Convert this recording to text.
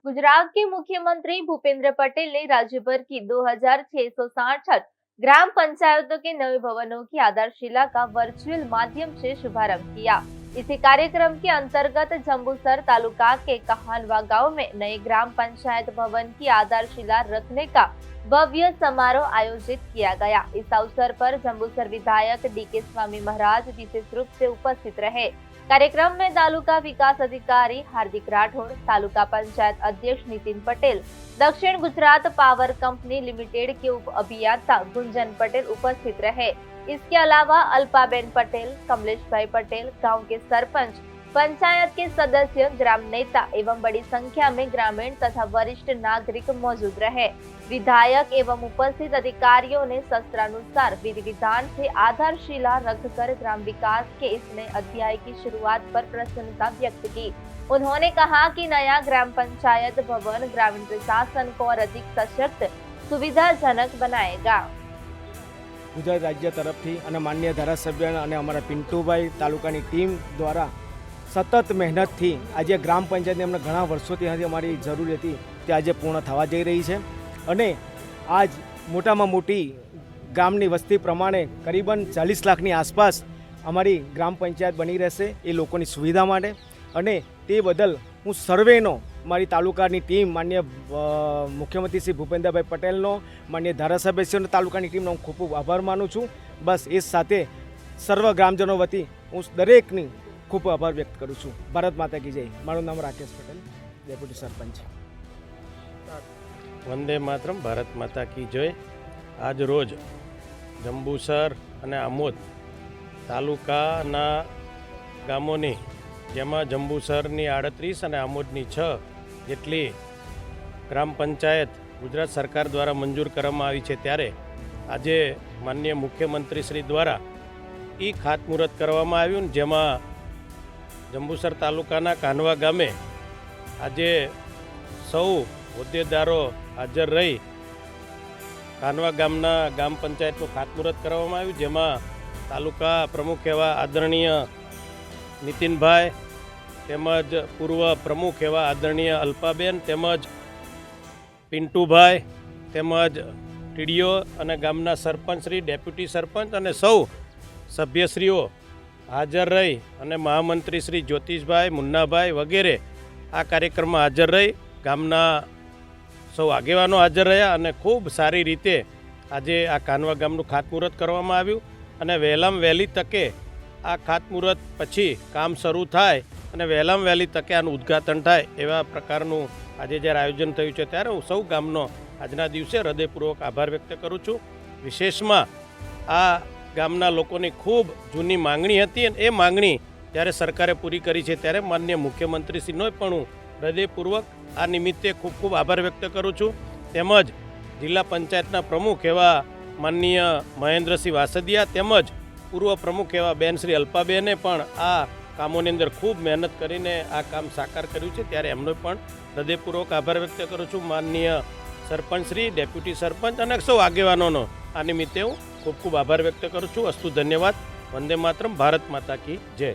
गुजरात के मुख्यमंत्री भूपेंद्र पटेल ने राज्य भर की 2667 ग्राम पंचायतों के नए भवनों की आधारशिला का वर्चुअल माध्यम से शुभारंभ किया। इसी कार्यक्रम के अंतर्गत जंबूसर तालुका के कहानवा गांव में नए ग्राम पंचायत भवन की आधारशिला रखने का भव्य समारोह आयोजित किया गया। इस अवसर पर जंबूसर विधायक डी.के. स्वामी महाराज विशेष रूप से उपस्थित रहे। कार्यक्रम में तालुका विकास अधिकारी हार्दिक राठौड़, तालुका पंचायत अध्यक्ष नितिन पटेल, दक्षिण गुजरात पावर कंपनी लिमिटेड के उप अभियंता गुंजन पटेल उपस्थित रहे। इसके अलावा अल्पाबेन पटेल, कमलेश भाई पटेल, गांव के सरपंच, पंचायत के सदस्य, ग्राम नेता एवं बड़ी संख्या में ग्रामीण तथा वरिष्ठ नागरिक मौजूद रहे। विधायक एवं उपस्थित अधिकारियों ने शास्त्रानुसार विधि विधान से आधारशिला रखकर ग्राम विकास के इस नए अध्याय की शुरुआत पर प्रसन्नता व्यक्त की। उन्होंने कहा कि नया ग्राम पंचायत भवन ग्रामीण प्रशासन को और अधिक सशक्त, सुविधाजनक बनाएगा। गुजरात राज्य तरफथी अने माननीय धारासभ्य अने अमारा पिंटूभाई तालुकानी टीम द्वारा सतत मेहनत थी आज ग्राम पंचायत ने घणा वर्षोथी अमारी जरूरी थी ते आज पूर्ण थवा जई रही है। अने आज मोटामां मोटी गामनी वस्ती प्रमाणे करीबन 40 लाखनी आसपास अमारी ग्राम पंचायत बनी रहेशे ए लोकोनी सुविधा माटे। अने ते बदल हूँ सर्वेनो मारी तालुकानी टीम माननीय मुख्यमंत्री श्री भूपेन्द्रभाई पटेलनो, माननीय धारासभ्यश्रीओ तालुकानी टीमनो हूँ खूब खूब आभार मानु छूँ। बस ए साथे सर्व ग्रामजनों वती हूँ दरेकनी खूब आभार व्यक्त करूँ छूँ। भारत माता की जय। मारू नाम राकेश पटेल, डेप्यूटी सरपंच। वंदे मातरम, भारत माता की जय। आज रोज जंबूसर અને આમોદ તાલુકાના ગામોની જેમાં જંબુસરની 38 અને આમોદની 6 જેટલી ગ્રામ પંચાયત ગુજરાત સરકાર દ્વારા મંજૂર કરવામાં આવી છે, ત્યારે આજે માનનીય મુખ્યમંત્રી શ્રી દ્વારા ઈ ખાતમુહૂર્ત કરવામાં આવ્યું, જેમાં જંબુસર તાલુકાના કાનવા ગામે આજે સૌ હોદ્દેદારો હાજર રહી કાનવા ગામના ગામ પંચાયતનું ખાતમુહૂર્ત કરવામાં આવ્યું, જેમાં તાલુકા પ્રમુખ એવા આદરણીય નીતિનભાઈ તેમજ પૂર્વ પ્રમુખ એવા આદરણીય અલ્પાબેન તેમજ પિન્ટુભાઈ તેમજ ટીડીઓ અને ગામના સરપંચશ્રી, ડેપ્યુટી સરપંચ અને સૌ સભ્યશ્રીઓ હાજર રહી અને મહામંત્રી શ્રી જ્યોતિષભાઈ, મુન્નાભાઈ વગેરે આ કાર્યક્રમમાં હાજર રહી ગામના સૌ આગેવાનો હાજર રહ્યા અને ખૂબ સારી રીતે આજે આ કાનવા ગામનું ખાતમુહૂર્ત કરવામાં આવ્યું અને વહેલામ વહેલી તકે આ ખાતમુહૂર્ત પછી કામ શરૂ થાય અને વહેલામ વહેલી તકે આનું ઉદ્ઘાટન થાય એવા પ્રકારનું આજે જ્યારે આયોજન થયું છે, ત્યારે હું સૌ ગામનો આજના દિવસે હૃદયપૂર્વક આભાર વ્યક્ત કરું છું। વિશેષમાં આ ગામના લોકોની ખૂબ જૂની માંગણી હતી અને એ માંગણી જ્યારે સરકારે પૂરી કરી છે, ત્યારે માનનીય મુખ્યમંત્રીશ્રીનો પણ હું હૃદયપૂર્વક આ નિમિત્તે ખૂબ ખૂબ આભાર વ્યક્ત કરું છું। તેમજ જિલ્લા પંચાયતના પ્રમુખ એવા માનનીય મહેન્દ્રસિંહ વાસદિયા તેમજ પૂર્વ પ્રમુખ એવા બેન શ્રી અલ્પાબેને પણ આ કામોની અંદર ખૂબ મહેનત કરીને આ કામ સાકાર કર્યું છે, ત્યારે એમનો પણ હૃદયપૂર્વક આભાર વ્યક્ત કરું છું। માનનીય સરપંચશ્રી, ડેપ્યુટી સરપંચ અને સૌ આગેવાનોનો આ નિમિત્તે હું ખૂબ ખૂબ આભાર વ્યક્ત કરું છું। અસ્તુ, ધન્યવાદ। વંદે માતરમ, ભારત માતા કી જય।